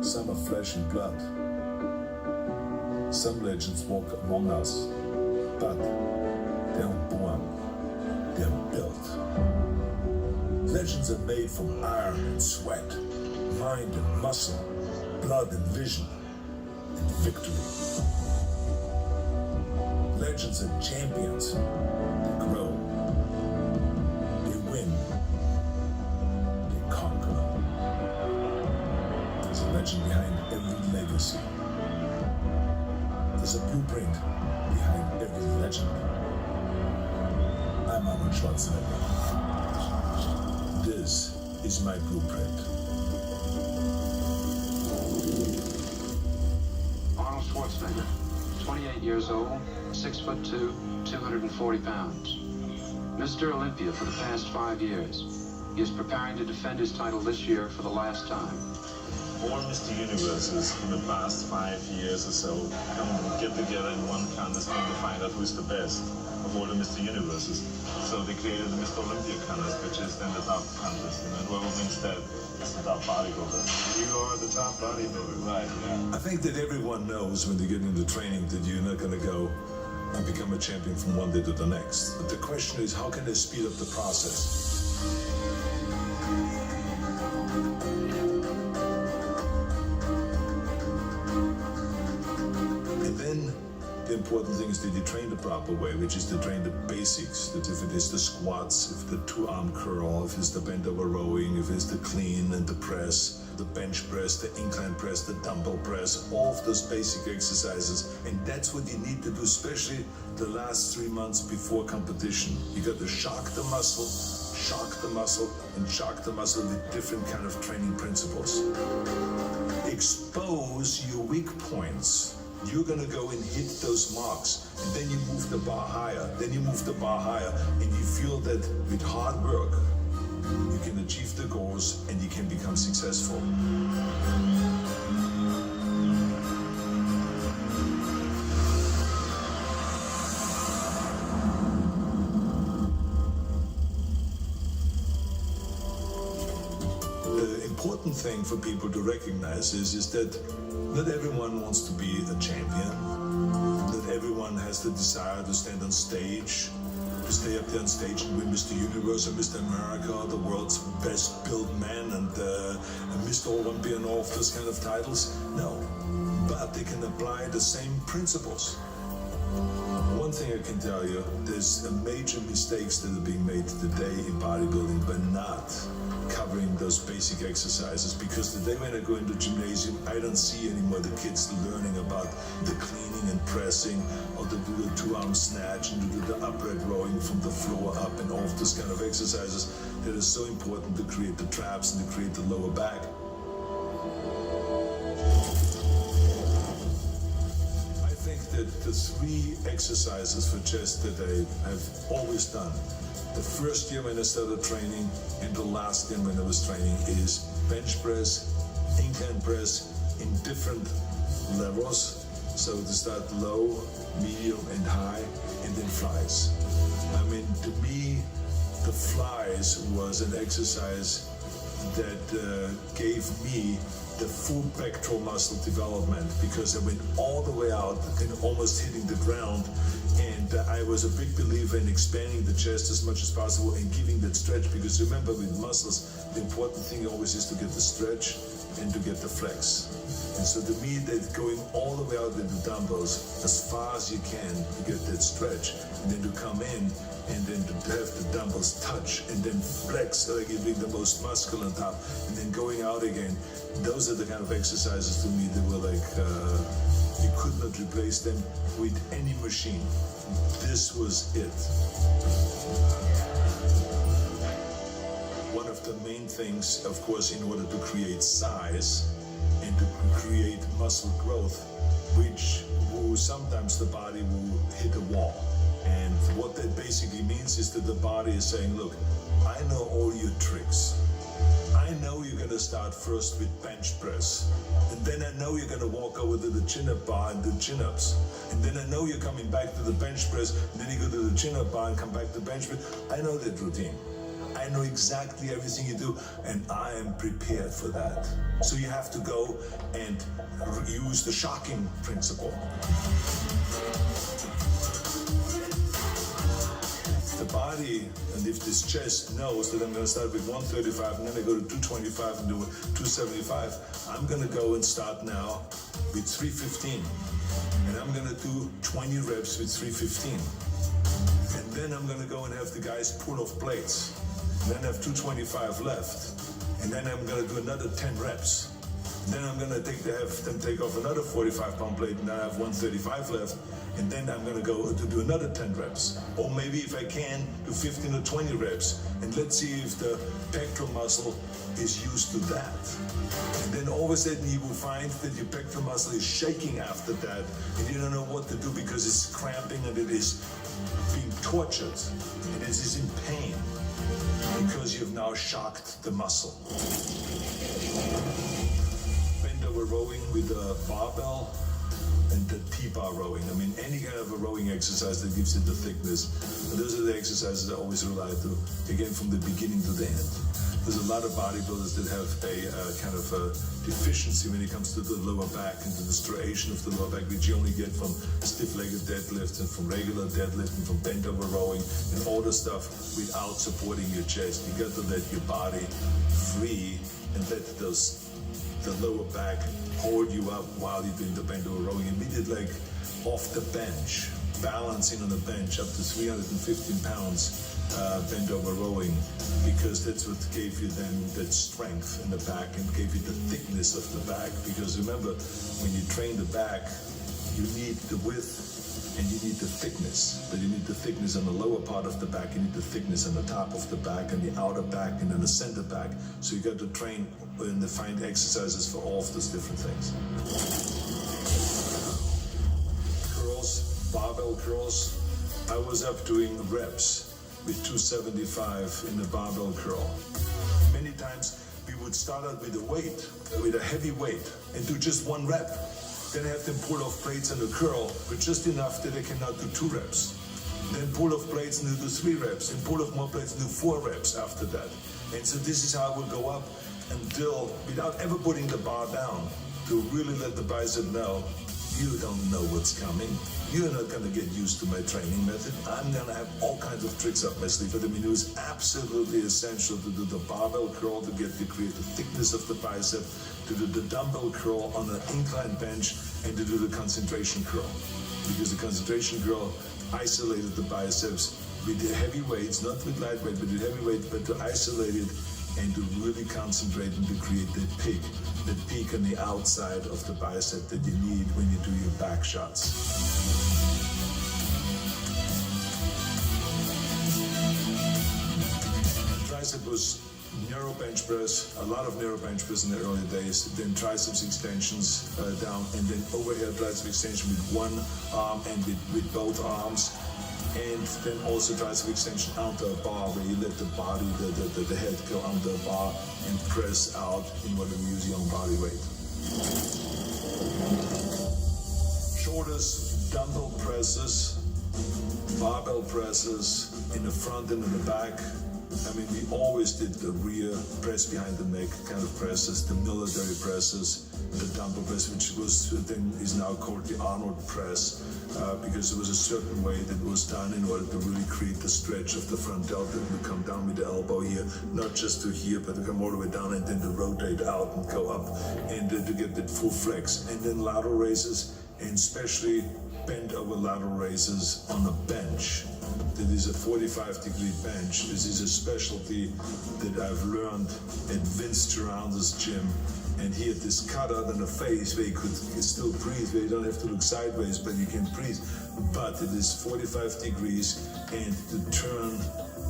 Some are flesh and blood. Some legends walk among us, but they aren't born, they are built. Legends are made from iron and sweat, mind and muscle, blood and vision, and victory. Legends are champions. They grow, they win, they conquer. There's a legend behind every legacy. There's a blueprint behind every legend. I'm Arnold Schwarzenegger. This is my blueprint. Arnold Schwarzenegger, 28 years old, 6'2", 240 pounds. Mr. Olympia for the past 5 years. He is preparing to defend his title this year for the last time. All Mr. Universes in the past 5 years or so come get together in one contest trying to find out who's the best of all the Mr. Universes. So they created the Mr. Olympia contest, which is then the top contest. And whoever wins that is the top bodybuilder. You are the top bodybuilder. Right, yeah. I think that everyone knows when they get into training that you're not going to go and become a champion from one day to the next. But the question is, how can they speed up the process? The important thing is that you train the proper way, which is to train the basics. That if it is the squats, if the two-arm curl, if it's the bent over rowing, if it's the clean and the press, the bench press, the incline press, the dumbbell press, all of those basic exercises. And that's what you need to do, especially the last 3 months before competition. You got to shock the muscle, and shock the muscle with different kind of training principles. Expose your weak points. You're gonna go and hit those marks, and then you move the bar higher, and you feel that with hard work, you can achieve the goals and you can become successful. The important thing for people to recognize is that not everyone wants to be a champion. Not everyone has the desire to stand on stage, to stay up there on stage and win Mr. Universe or Mr. America, or the world's best built man and Mr. Olympia and all of those kind of titles. No, but they can apply the same principles. One thing I can tell you, there's major mistakes that are being made today in bodybuilding by not covering those basic exercises, because the day when I go into gymnasium, I don't see anymore the kids learning about the cleaning and pressing, or to do the two-arm snatch and to do the upright rowing from the floor up and all of those kind of exercises that are so important to create the traps and to create the lower back. I think that the 3 exercises for chest that I have always done, the first year when I started training and the last year when I was training, is bench press, incline press in different levels. So to start low, medium and high, and then flies. I mean, to me, the flies was an exercise that gave me the full pectoral muscle development, because I went all the way out and almost hitting the ground. And I was a big believer in expanding the chest as much as possible and giving that stretch, because remember, with muscles, the important thing always is to get the stretch and to get the flex. And so to me, that going all the way out with the dumbbells as far as you can to get that stretch, and then to come in and then to have the dumbbells touch and then flex, like giving the most muscle on top, and then going out again. Those are the kind of exercises to me that were like, you could not replace them with any machine. This was it. One of the main things, of course, in order to create size and to create muscle growth, which sometimes the body will hit a wall. And what that basically means is that the body is saying, look, I know all your tricks. I know you're gonna start first with bench press, and then I know you're gonna walk over to the chin-up bar and do chin-ups, and then I know you're coming back to the bench press, and then you go to the chin-up bar and come back to bench press. I know that routine. I know exactly everything you do, and I am prepared for that. So you have to go and use the shocking principle. The body, and if this chest knows that I'm going to start with 135 and then I go to 225 and do 275, I'm going to go and start now with 315. And I'm going to do 20 reps with 315. And then I'm going to go and have the guys pull off plates. And then I have 225 left. And then I'm going to do another 10 reps. And then I'm going to have them take off another 45-pound plate, and then I have 135 left. And then I'm going to go to do another 10 reps. Or maybe if I can, do 15 or 20 reps. And let's see if the pectoral muscle is used to that. And then all of a sudden you will find that your pectoral muscle is shaking after that. And you don't know what to do because it's cramping and it is being tortured. And it is in pain because you've now shocked the muscle. Bend over rowing with a barbell. And the T-bar rowing. I mean, any kind of a rowing exercise that gives it the thickness. And those are the exercises I always rely to, again, from the beginning to the end. There's a lot of bodybuilders that have a kind of a deficiency when it comes to the lower back and to the striation of the lower back, which you only get from stiff-legged deadlifts and from regular deadlift and from bent over rowing and all the stuff without supporting your chest. You got to let your body free and let the lower back hold you up while you're doing the bent over rowing. And we did like off the bench, balancing on the bench up to 315 pounds bent over rowing, because that's what gave you then that strength in the back and gave you the thickness of the back. Because remember, when you train the back, you need the width and you need the thickness, but you need the thickness on the lower part of the back, you need the thickness on the top of the back and the outer back and then the center back. So you got to train and find exercises for all of those different things. Curls, barbell curls. I was up doing reps with 275 in the barbell curl. Many times we would start out with a heavy weight and do just one rep. Then have them pull off plates and a curl, but just enough that they can now do 2 reps. Then pull off plates and do 3 reps, and pull off more plates and do 4 reps after that. And so this is how it will go up until, without ever putting the bar down, to really let the bicep know, you don't know what's coming. You're not going to get used to my training method. I'm going to have all kinds of tricks up my sleeve. But I mean, it was absolutely essential to do the barbell curl to create the thickness of the bicep, to do the dumbbell curl on an incline bench, and to do the concentration curl. Because the concentration curl isolated the biceps with the heavy weights, not with lightweight, but with heavy weight, but to isolate it and to really concentrate and to create that peak on the outside of the bicep that you need when you do your back shots. Tricep was narrow bench press, a lot of narrow bench press in the early days, then triceps extensions down, and then overhead tricep extension with one arm and with both arms. And then also tricep extension onto a bar, where you let the body, the head go onto a bar and press out in order to use your own body weight. Shoulders, dumbbell presses, barbell presses in the front and in the back. I mean, we always did the rear press behind the neck kind of presses, the military presses, the dumbbell press, which is now called the Arnold press, because it was a certain way that was done in order to really create the stretch of the front delta and to come down with the elbow here, not just to here, but to come all the way down and then to rotate out and go up and to get that full flex. And then lateral raises, and especially bent over lateral raises on a bench. That is a 45-degree bench. This is a specialty that I've learned at Vince Gironda's gym. And he had this cutout on the face where you could still breathe, where you don't have to look sideways, but you can breathe. But it is 45 degrees, and to turn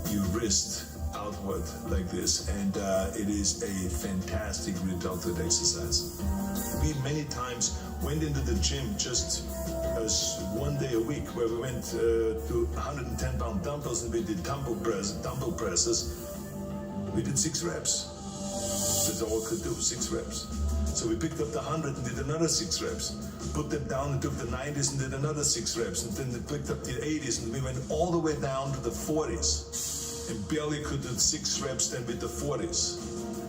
your wrist outward like this. And it is a fantastic resultant exercise. We many times went into the gym just as one day a week, where we went to 110-pound dumbbells and we did dumbbell presses. We did 6 reps. That's all we could do, 6 reps. So we picked up the 100 and did another 6 reps. Put them down and took the 90s and did another 6 reps. And then we picked up the 80s and we went all the way down to the 40s. and barely could do 6 reps then with the 40s.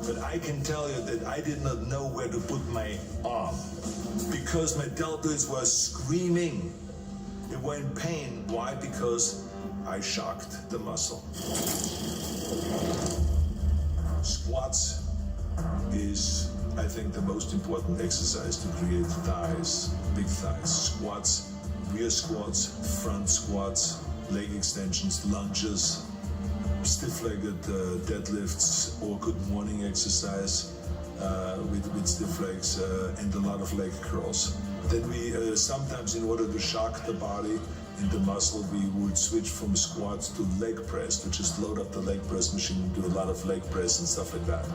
But I can tell you that I did not know where to put my arm because my deltoids were screaming. They were in pain. Why? Because I shocked the muscle. Squats is, I think, the most important exercise to create thighs, big thighs. Squats, rear squats, front squats, leg extensions, lunges, stiff-legged deadlifts, or good morning exercise with stiff legs and a lot of leg curls. Then we sometimes, in order to shock the body and the muscle, we would switch from squats to leg press, to just load up the leg press machine and do a lot of leg press and stuff like that.